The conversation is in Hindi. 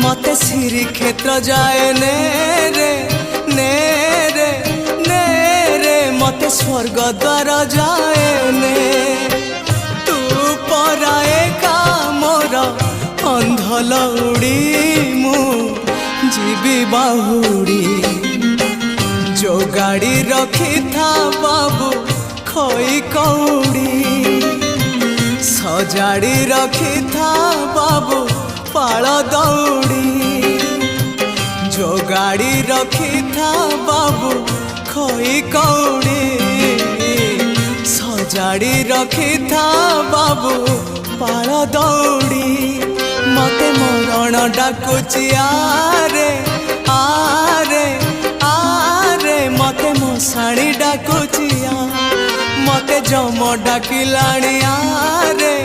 मते श्री क्षेत्र जाए ने रे ने रे ने रे मते स्वर्ग द्वार जाए ने तू पराए का मोर अंधलौड़ी मु जीवी बाहुड़ी जो गाड़ी रखी था बाबू खोई कौड़ी सजाड़ी रखी था बाबू पाल दौड़ी जो गाड़ी रखी था बाबू खोई कौड़ी सजाड़ी रखी था बाबू पाल दौड़ी मते मरण डाकुची आरे आरे आरे मते मशाणी डाकुची मते जम डाकिलाणी आरे